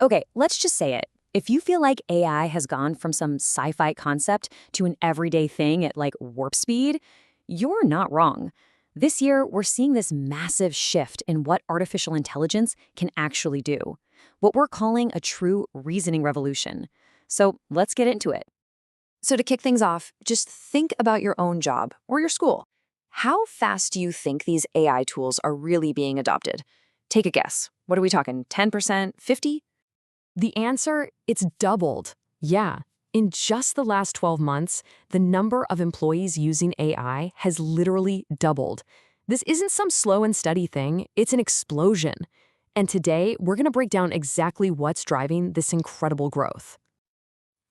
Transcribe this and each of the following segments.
Okay, let's just say it. If you feel like AI has gone from some sci-fi concept to an everyday thing at like warp speed, you're not wrong. This year, we're seeing this massive shift in what artificial intelligence can actually do, what we're calling a true reasoning revolution. So let's get into it. So to kick things off, just think about your own job or your school. How fast do you think these AI tools are really being adopted? Take a guess. What are we talking? 10%? 50? The answer, it's doubled. Yeah. In just the last 12 months, the number of employees using AI has literally doubled. This isn't some slow and steady thing, it's an explosion. And today, we're going to break down exactly what's driving this incredible growth.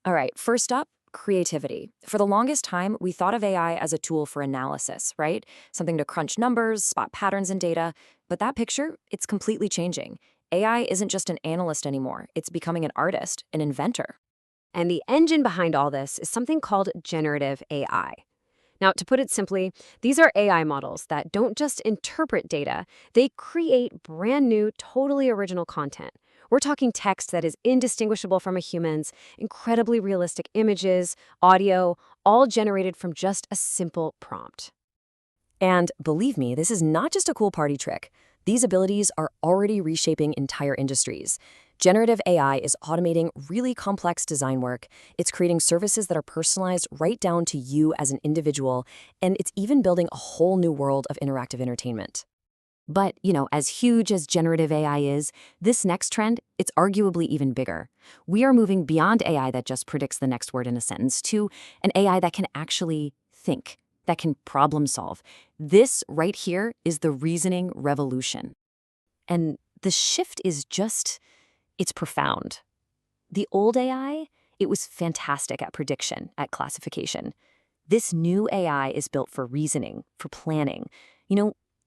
All right, first up, creativity. For the longest time, we thought of AI as a tool for analysis, right? Something to crunch numbers, spot patterns in data. But that picture, it's completely changing. AI isn't just an analyst anymore. It's becoming an artist, an inventor. And the engine behind all this is something called generative AI. Now, to put it simply, these are AI models that don't just interpret data, they create brand new, totally original content. We're talking text that is indistinguishable from a human's, incredibly realistic images, audio, all generated from just a simple prompt. And believe me, this is not just a cool party trick. These abilities are already reshaping entire industries. Generative AI is automating really complex design work. It's creating services that are personalized right down to you as an individual, and it's even building a whole new world of interactive entertainment. But, as huge as generative AI is, this next trend, it's arguably even bigger. We are moving beyond AI that just predicts the next word in a sentence to an AI that can actually think, that can problem solve. This right here is the reasoning revolution. And the shift is it's profound. The old AI, it was fantastic at prediction, at classification. This new AI is built for reasoning, for planning.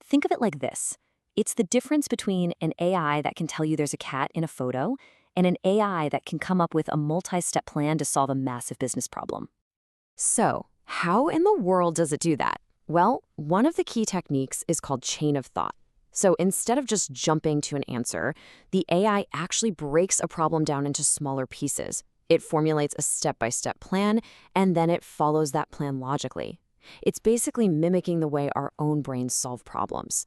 Think of it like this. It's the difference between an AI that can tell you there's a cat in a photo and an AI that can come up with a multi-step plan to solve a massive business problem. So, how in the world does it do that? Well, one of the key techniques is called chain of thought. So instead of just jumping to an answer, the AI actually breaks a problem down into smaller pieces. It formulates a step-by-step plan, and then it follows that plan logically. It's basically mimicking the way our own brains solve problems.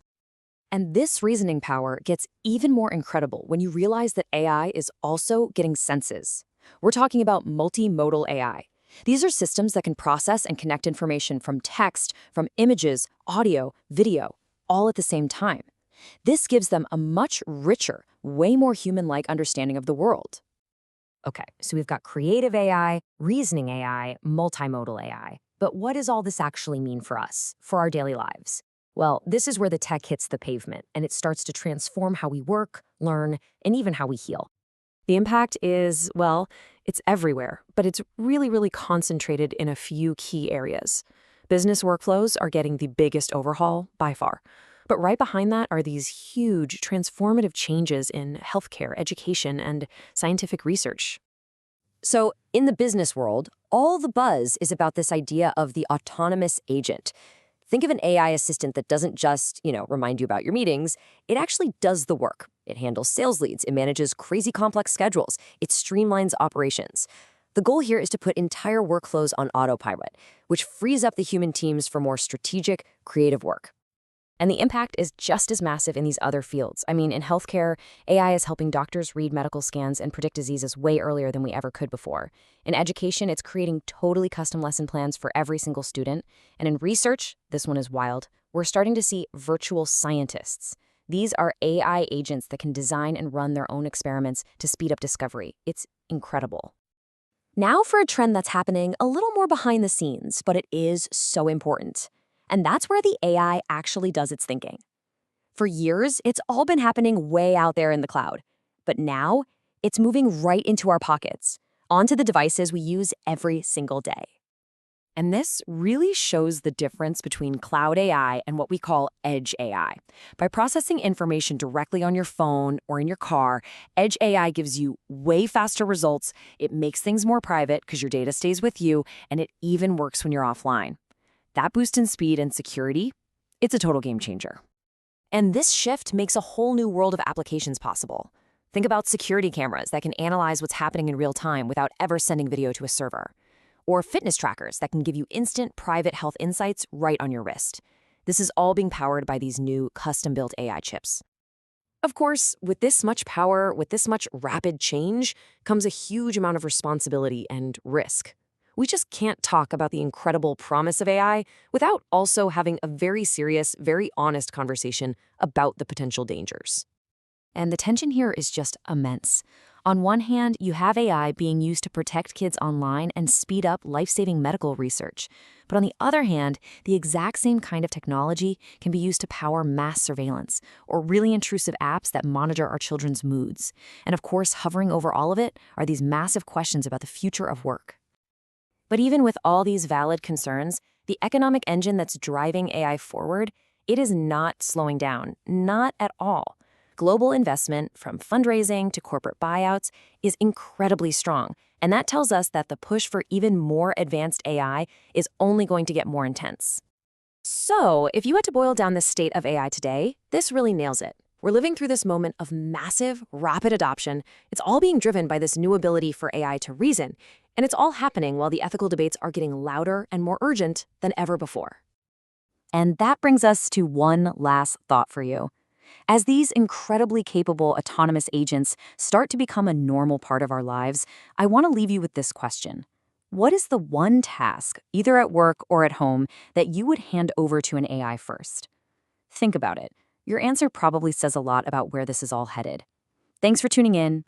And this reasoning power gets even more incredible when you realize that AI is also getting senses. We're talking about multimodal AI. These are systems that can process and connect information from text, from images, audio, video, all at the same time. This gives them a much richer, way more human-like understanding of the world. Okay, so we've got creative AI, reasoning AI, multimodal AI. But what does all this actually mean for us, for our daily lives? Well, this is where the tech hits the pavement, and it starts to transform how we work, learn, and even how we heal. The impact is, well, it's everywhere, but it's really, really concentrated in a few key areas. Business workflows are getting the biggest overhaul by far. But right behind that are these huge transformative changes in healthcare, education, and scientific research. So, in the business world, all the buzz is about this idea of the autonomous agent. Think of an AI assistant that doesn't just, remind you about your meetings. It actually does the work. It handles sales leads. It manages crazy complex schedules. It streamlines operations. The goal here is to put entire workflows on autopilot, which frees up the human teams for more strategic, creative work. And the impact is just as massive in these other fields. I mean, in healthcare, AI is helping doctors read medical scans and predict diseases way earlier than we ever could before. In education, it's creating totally custom lesson plans for every single student. And in research, this one is wild, we're starting to see virtual scientists. These are AI agents that can design and run their own experiments to speed up discovery. It's incredible. Now for a trend that's happening a little more behind the scenes, but it is so important. And that's where the AI actually does its thinking. For years, it's all been happening way out there in the cloud. But now, it's moving right into our pockets, onto the devices we use every single day. And this really shows the difference between cloud AI and what we call edge AI. By processing information directly on your phone or in your car, edge AI gives you way faster results, it makes things more private because your data stays with you, and it even works when you're offline. That boost in speed and security, it's a total game changer. And this shift makes a whole new world of applications possible. Think about security cameras that can analyze what's happening in real time without ever sending video to a server. Or fitness trackers that can give you instant private health insights right on your wrist. This is all being powered by these new custom-built AI chips. Of course, with this much power, with this much rapid change, comes a huge amount of responsibility and risk. We just can't talk about the incredible promise of AI without also having a very serious, very honest conversation about the potential dangers. And the tension here is just immense. On one hand, you have AI being used to protect kids online and speed up life-saving medical research. But on the other hand, the exact same kind of technology can be used to power mass surveillance or really intrusive apps that monitor our children's moods. And of course, hovering over all of it are these massive questions about the future of work. But even with all these valid concerns, the economic engine that's driving AI forward, it is not slowing down, not at all. Global investment, from fundraising to corporate buyouts, is incredibly strong, and that tells us that the push for even more advanced AI is only going to get more intense. So, if you had to boil down the state of AI today, this really nails it. We're living through this moment of massive, rapid adoption. It's all being driven by this new ability for AI to reason, and it's all happening while the ethical debates are getting louder and more urgent than ever before. And that brings us to one last thought for you. As these incredibly capable autonomous agents start to become a normal part of our lives, I want to leave you with this question. What is the one task, either at work or at home, that you would hand over to an AI first? Think about it. Your answer probably says a lot about where this is all headed. Thanks for tuning in.